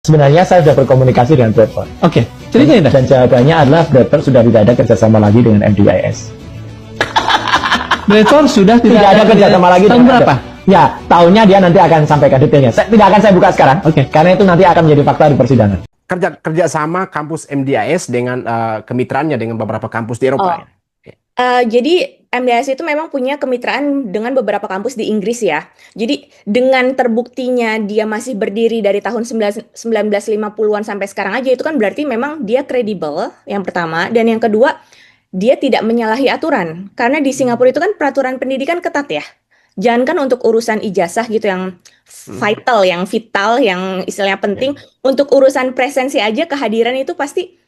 Sebenarnya saya sudah berkomunikasi dengan Bradford. Oke, ceritain dah. Dan jawabannya adalah Bradford sudah tidak ada kerjasama lagi dengan MDIS. Bradford sudah Tidak ada kerjasama lagi. Tahun dengan berapa? Ya, tahunnya dia nanti akan sampaikan detailnya. Tidak akan saya buka sekarang. Oke. Karena itu nanti akan menjadi fakta di persidangan. Kerjasama kampus MDIS dengan kemitraannya dengan beberapa kampus di Eropa. Jadi MDIS itu memang punya kemitraan dengan beberapa kampus di Inggris ya. Jadi dengan terbuktinya dia masih berdiri dari tahun 1950-an sampai sekarang aja, itu kan berarti memang dia kredibel yang pertama. Dan yang kedua, dia tidak menyalahi aturan. Karena di Singapura itu kan peraturan pendidikan ketat ya. Jangankan untuk urusan ijazah gitu yang vital, yang istilahnya penting. Untuk urusan presensi aja, kehadiran itu pasti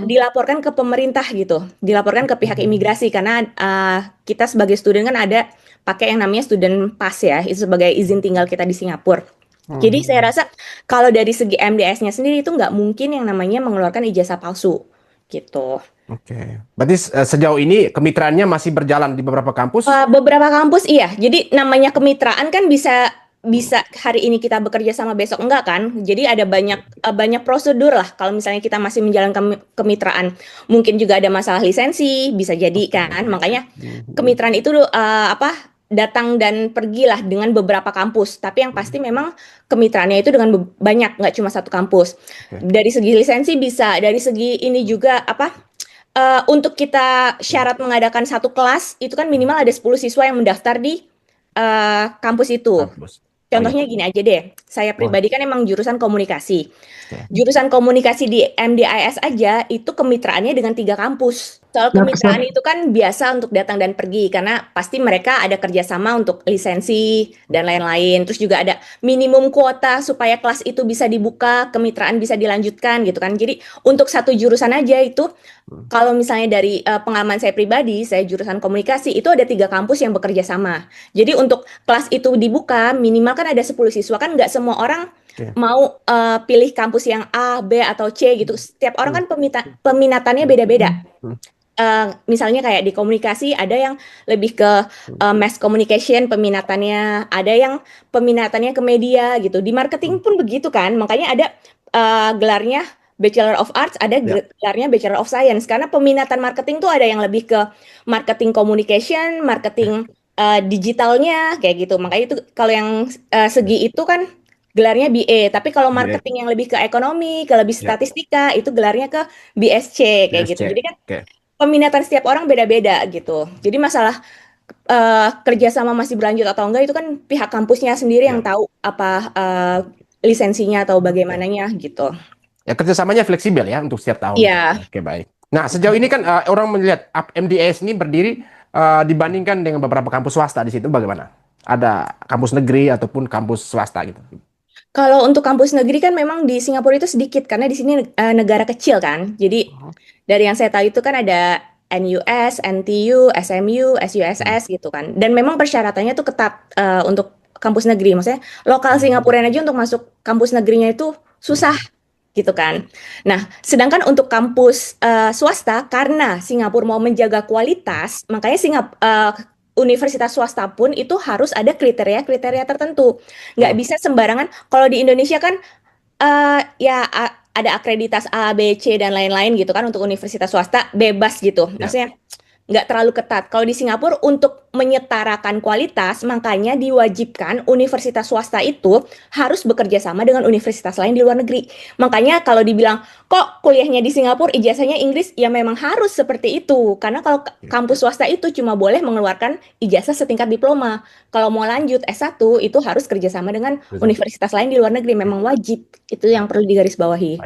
dilaporkan ke pemerintah gitu, dilaporkan ke pihak imigrasi karena kita sebagai student kan ada pakai yang namanya student pass ya, itu sebagai izin tinggal kita di Singapura. Jadi saya rasa kalau dari segi MDIS-nya sendiri itu nggak mungkin yang namanya mengeluarkan ijazah palsu gitu. Oke. Berarti sejauh ini kemitraannya masih berjalan di beberapa kampus? Beberapa kampus iya. Jadi namanya kemitraan kan bisa hari ini kita bekerja sama besok enggak kan? Jadi ada banyak prosedur lah kalau misalnya kita masih menjalankan kemitraan. Mungkin juga ada masalah lisensi, bisa jadi kan. Makanya kemitraan itu datang dan pergilah dengan beberapa kampus. Tapi yang pasti memang kemitraannya itu dengan banyak, nggak cuma satu kampus. Dari segi lisensi bisa, dari segi ini juga untuk kita syarat mengadakan satu kelas itu kan minimal ada 10 siswa yang mendaftar di kampus itu. Contohnya gini aja deh, saya pribadi kan emang jurusan komunikasi. Jurusan komunikasi di MDIS aja itu kemitraannya dengan 3 kampus. Soal kemitraan itu kan biasa untuk datang dan pergi karena pasti mereka ada kerjasama untuk lisensi dan lain-lain. Terus juga ada minimum kuota supaya kelas itu bisa dibuka, kemitraan bisa dilanjutkan gitu kan. Jadi untuk satu jurusan aja itu kalau misalnya dari pengalaman saya pribadi, saya jurusan komunikasi itu ada 3 kampus yang bekerja sama. Jadi untuk kelas itu dibuka minimal kan ada 10 siswa, kan nggak semua orang mau pilih kampus yang A, B, atau C gitu. Setiap orang kan peminatannya beda-beda. Misalnya kayak di komunikasi ada yang lebih ke mass communication peminatannya, ada yang peminatannya ke media gitu. Di marketing pun begitu kan, makanya ada gelarnya Bachelor of Arts, ada gelarnya Bachelor of Science. Karena peminatan marketing tuh ada yang lebih ke marketing communication, marketing digitalnya kayak gitu. Makanya itu kalau yang segi itu kan gelarnya BA, tapi kalau marketing yang lebih ke ekonomi, ke lebih statistika, itu gelarnya ke BSC kayak gitu. Jadi kan peminatan setiap orang beda-beda gitu. Jadi masalah kerjasama masih berlanjut atau enggak itu kan pihak kampusnya sendiri yang tahu apa lisensinya atau bagaimananya gitu. Ya kerjasamanya fleksibel ya untuk setiap tahun. Iya. Oke, baik. Nah sejauh ini kan orang melihat MDIS ini berdiri dibandingkan dengan beberapa kampus swasta di situ bagaimana? Ada kampus negeri ataupun kampus swasta gitu? Kalau untuk kampus negeri kan memang di Singapura itu sedikit karena di sini negara kecil kan. Jadi dari yang saya tahu itu kan ada NUS, NTU, SMU, SUSS gitu kan. Dan memang persyaratannya tuh ketat untuk kampus negeri. Maksudnya lokal Singapurean aja untuk masuk kampus negerinya itu susah gitu kan. Nah, sedangkan untuk kampus swasta karena Singapura mau menjaga kualitas, makanya universitas swasta pun itu harus ada kriteria-kriteria tertentu. Nggak bisa sembarangan. Kalau di Indonesia kan ada akreditas A, B, C, dan lain-lain gitu kan untuk universitas swasta bebas gitu. Maksudnya nggak terlalu ketat. Kalau di Singapura untuk menyetarakan kualitas, makanya diwajibkan universitas swasta itu harus bekerja sama dengan universitas lain di luar negeri. Makanya kalau dibilang, kok kuliahnya di Singapura ijazahnya Inggris, ya memang harus seperti itu. Karena kalau kampus swasta itu cuma boleh mengeluarkan ijazah setingkat diploma. Kalau mau lanjut S1 itu harus kerjasama dengan universitas lain di luar negeri. Memang wajib. Itu yang perlu digarisbawahi.